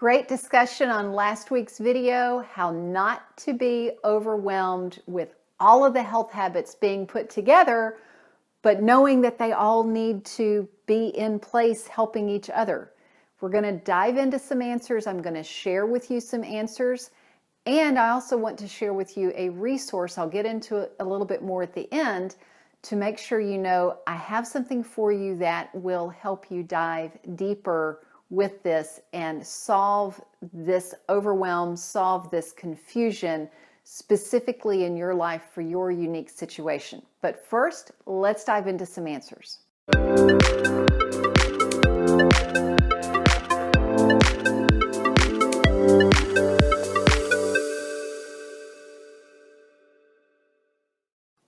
Great discussion on last week's video, how not to be overwhelmed with all of the health habits being put together, but knowing that they all need to be in place helping each other. We're going to dive into some answers. I'm going to share with you some answers. And I also want to share with you a resource. I'll get into it a little bit more at the end to make sure you know I have something for you that will help you dive deeper with this and solve this overwhelm, solve this confusion specifically in your life for your unique situation. But first, let's dive into some answers.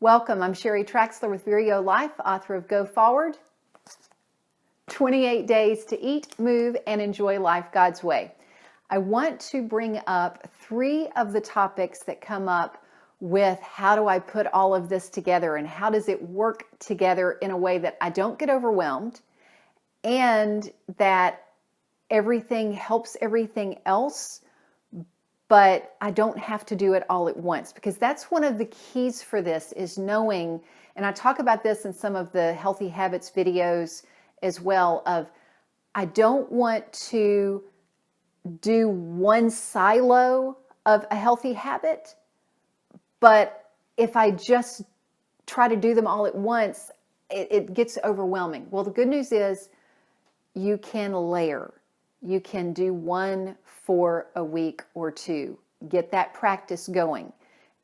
Welcome, I'm Sheri Traxler with ViREO Life, author of Go Forward, 28 Days to Eat, Move, and Enjoy Life God's Way. I want to bring up 3 of the topics that come up with how do I put all of this together and how does it work together in a way that I don't get overwhelmed and that everything helps everything else, but I don't have to do it all at once, because that's one of the keys for this is knowing, and I talk about this in some of the healthy habits videos as well, of I don't want to do one silo of a healthy habit, but if I just try to do them all at once, it gets overwhelming. Well, the good news is you can layer. You can do one for a week or 2. Get that practice going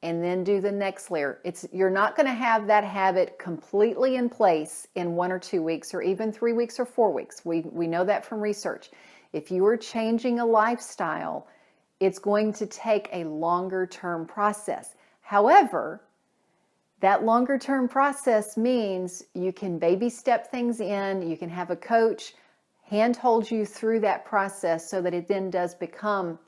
and then do the next layer. You're not going to have that habit completely in place in 1 or 2 weeks or even 3 weeks or 4 weeks. We know that from research. If you are changing a lifestyle, it's going to take a longer term process. However, that longer term process means you can baby step things in, you can have a coach handhold you through that process so that it then does become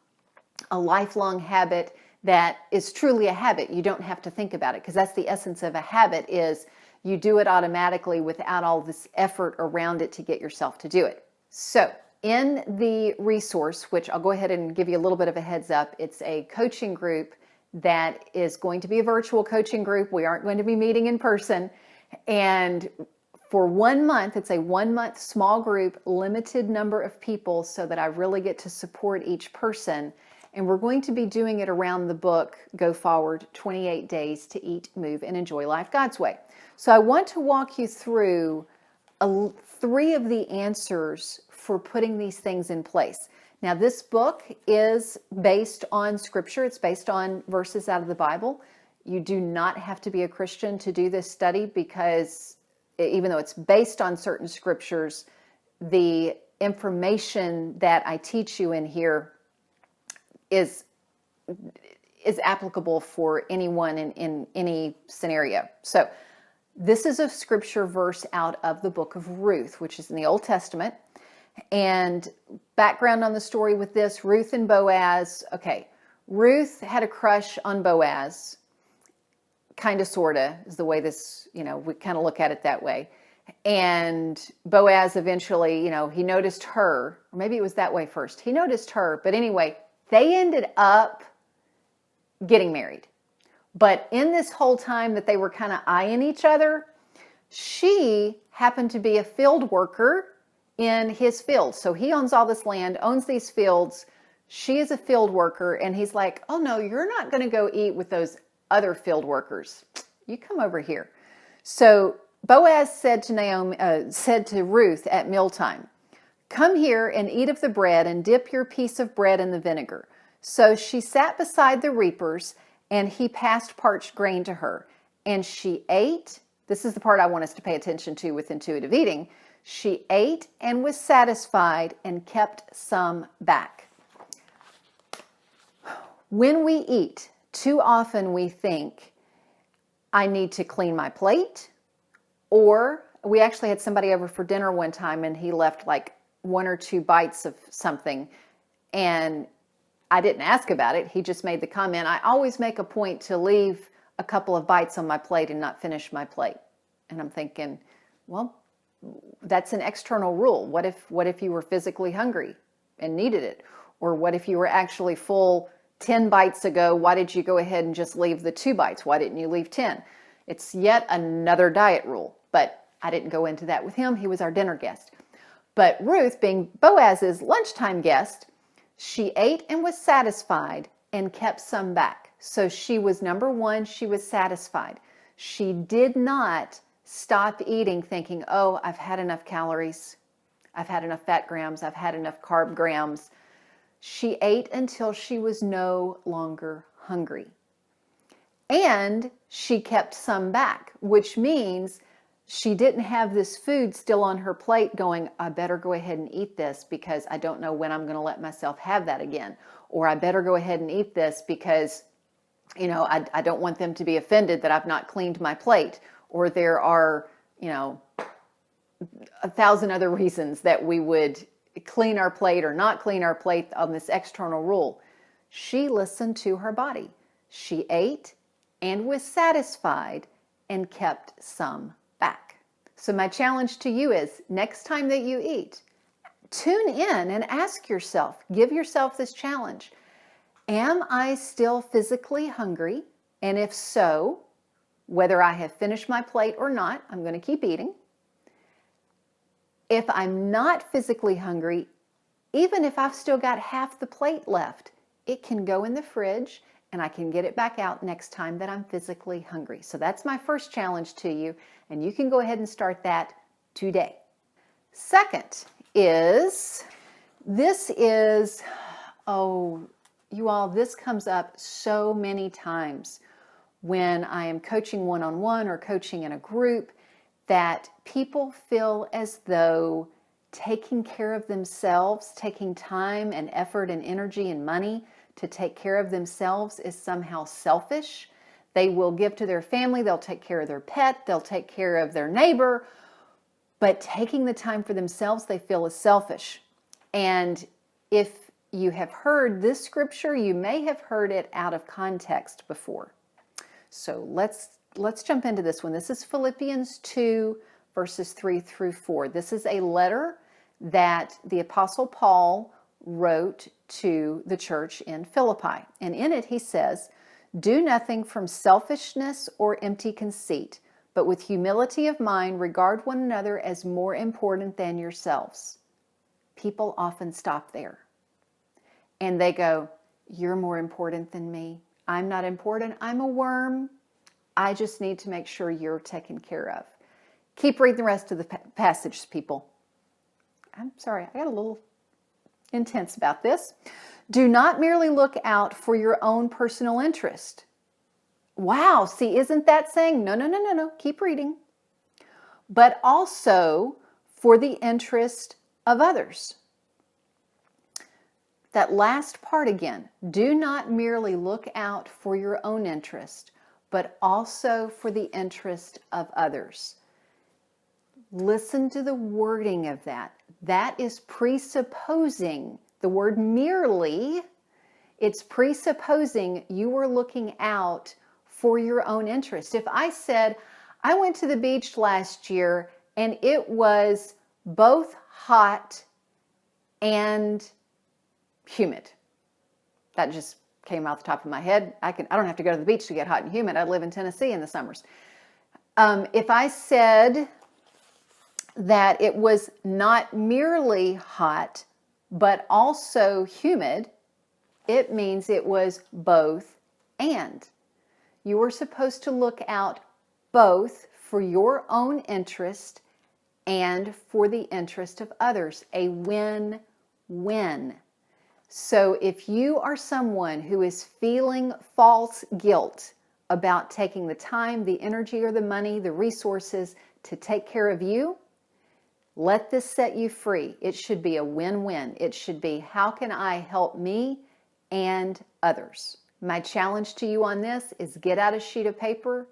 a lifelong habit that is truly a habit. You don't have to think about it, because that's the essence of a habit, is you do it automatically without all this effort around it to get yourself to do it. So in the resource, which I'll go ahead and give you a little bit of a heads up, it's a coaching group that is going to be a virtual coaching group. We aren't going to be meeting in person. And for 1 month, it's a 1-month small group, limited number of people so that I really get to support each person. And we're going to be doing it around the book, Go Forward, 28 Days to Eat, Move, and Enjoy Life God's Way. So I want to walk you through 3 of the answers for putting these things in place. Now, this book is based on scripture. It's based on verses out of the Bible. You do not have to be a Christian to do this study, because even though it's based on certain scriptures, the information that I teach you in here is applicable for anyone in any scenario. So this is a scripture verse out of the book of Ruth, which is in the Old Testament. And background on the story with this, Ruth and Boaz. Okay, Ruth had a crush on Boaz. Kind of, sort of, is the way this, we kind of look at it that way. And Boaz eventually, he noticed her, or maybe it was that way first. He noticed her, but anyway, they ended up getting married. But in this whole time that they were kind of eyeing each other, she happened to be a field worker in his field. So he owns all this land, owns these fields. She is a field worker, and he's like, oh no, you're not going to go eat with those other field workers. You come over here. So Boaz said to Ruth at mealtime, come here and eat of the bread and dip your piece of bread in the vinegar. So she sat beside the reapers, and he passed parched grain to her. And she ate. This is the part I want us to pay attention to with intuitive eating. She ate and was satisfied and kept some back. When we eat, too often we think, I need to clean my plate, or we actually had somebody over for dinner one time and he left like 1 or 2 bites of something, and I didn't ask about it. He just made the comment, I always make a point to leave a couple of bites on my plate and not finish my plate. And I'm thinking, well, that's an external rule. What if you were physically hungry and needed it? Or what if you were actually full 10 bites ago? Why did you go ahead and just leave the 2 bites? Why didn't you leave 10? It's yet another diet rule, but I didn't go into that with him. He was our dinner guest. But Ruth, being Boaz's lunchtime guest, she ate and was satisfied and kept some back. So she was, number one, she was satisfied. She did not stop eating thinking, oh, I've had enough calories. I've had enough fat grams. I've had enough carb grams. She ate until she was no longer hungry. And she kept some back, which means she didn't have this food still on her plate going, I better go ahead and eat this because I don't know when I'm going to let myself have that again. Or I better go ahead and eat this because, I don't want them to be offended that I've not cleaned my plate. Or there are, 1,000 other reasons that we would clean our plate or not clean our plate on this external rule. She listened to her body. She ate and was satisfied and kept some back. So my challenge to you is, next time that you eat, tune in and ask yourself, give yourself this challenge. Am I still physically hungry? And if so, whether I have finished my plate or not, I'm going to keep eating. If I'm not physically hungry, even if I've still got half the plate left, it can go in the fridge and I can get it back out next time that I'm physically hungry. So that's my first challenge to you, and you can go ahead and start that today. Second is, you all, this comes up so many times when I am coaching one-on-one or coaching in a group, that people feel as though taking care of themselves, taking time and effort and energy and money to take care of themselves is somehow selfish. They will give to their family, they'll take care of their pet, they'll take care of their neighbor, but taking the time for themselves they feel is selfish. And if you have heard this scripture, you may have heard it out of context before. So let's jump into this one. This is Philippians 2, verses 3 through 4. This is a letter that the Apostle Paul wrote to the church in Philippi. And in it he says, do nothing from selfishness or empty conceit, but with humility of mind regard one another as more important than yourselves. People often stop there. And they go, you're more important than me. I'm not important. I'm a worm. I just need to make sure you're taken care of. Keep reading the rest of the passage, people. I'm sorry, I got a little intense about this. Do not merely look out for your own personal interest. Wow, see, isn't that saying, no, keep reading. But also for the interest of others. That last part again, do not merely look out for your own interest, but also for the interest of others. Listen to the wording of that. That is presupposing, the word merely, it's presupposing you are looking out for your own interest. If I said, I went to the beach last year and it was both hot and humid. That just came off the top of my head. I don't have to go to the beach to get hot and humid. I live in Tennessee in the summers. If I said that it was not merely hot, but also humid, it means it was both and. You were supposed to look out both for your own interest and for the interest of others. A win-win. So if you are someone who is feeling false guilt about taking the time, the energy, or the money, the resources to take care of you, let this set you free. It should be a win-win. It should be, how can I help me and others? My challenge to you on this is get out a sheet of paper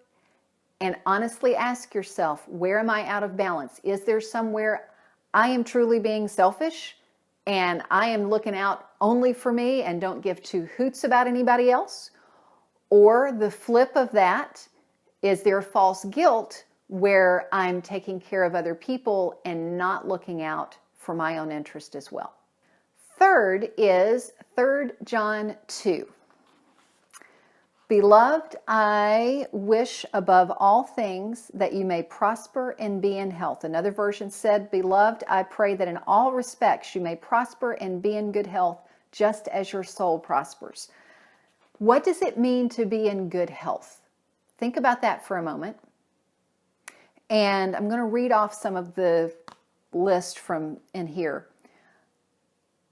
and honestly ask yourself, where am I out of balance? Is there somewhere I am truly being selfish and I am looking out only for me and don't give two hoots about anybody else? Or the flip of that, is there false guilt where I'm taking care of other people and not looking out for my own interest as well? Third is 3 John 2. Beloved, I wish above all things that you may prosper and be in health. Another version said, Beloved, I pray that in all respects you may prosper and be in good health, just as your soul prospers. What does it mean to be in good health? Think about that for a moment. And I'm going to read off some of the list from in here.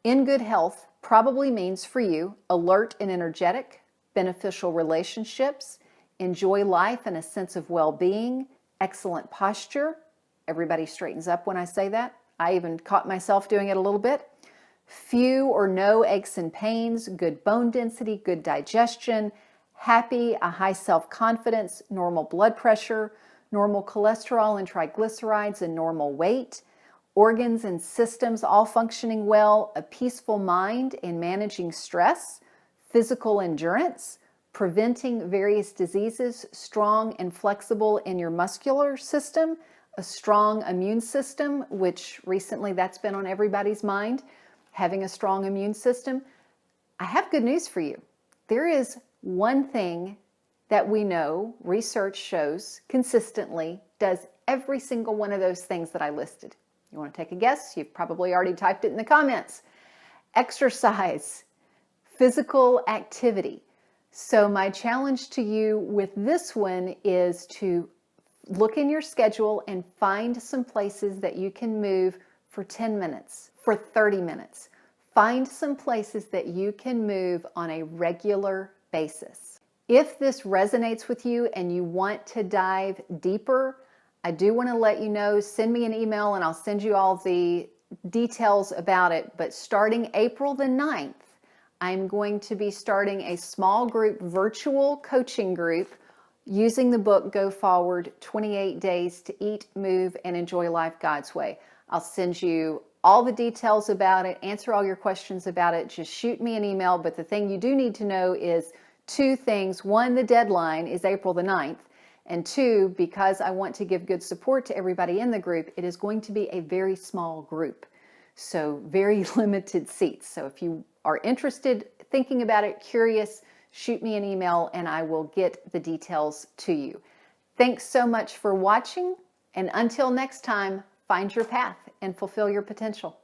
In good health probably means for you alert and energetic, beneficial relationships, enjoy life and a sense of well-being, excellent posture. Everybody straightens up when I say that. I even caught myself doing it a little bit. Few or no aches and pains, good bone density, good digestion, happy, a high self-confidence, normal blood pressure, normal cholesterol and triglycerides, and normal weight, organs and systems all functioning well, a peaceful mind in managing stress, physical endurance, preventing various diseases, strong and flexible in your muscular system, a strong immune system, which recently that's been on everybody's mind, having a strong immune system. I have good news for you. There is one thing that we know, research shows consistently, does every single one of those things that I listed. You want to take a guess? You've probably already typed it in the comments. Exercise. Physical activity. So my challenge to you with this one is to look in your schedule and find some places that you can move for 10 minutes, for 30 minutes. Find some places that you can move on a regular basis. If this resonates with you and you want to dive deeper, I do want to let you know, send me an email and I'll send you all the details about it. But starting April the 9th, I'm going to be starting a small group virtual coaching group using the book Go Forward 28 Days to Eat, Move, and Enjoy Life God's Way. I'll send you all the details about it, answer all your questions about it. Just shoot me an email. But the thing you do need to know is 2 things. 1, the deadline is April the 9th. And 2, because I want to give good support to everybody in the group, it is going to be a very small group. So very limited seats. So if you are interested, thinking about it, curious, shoot me an email and I will get the details to you. Thanks so much for watching. And until next time, find your path and fulfill your potential.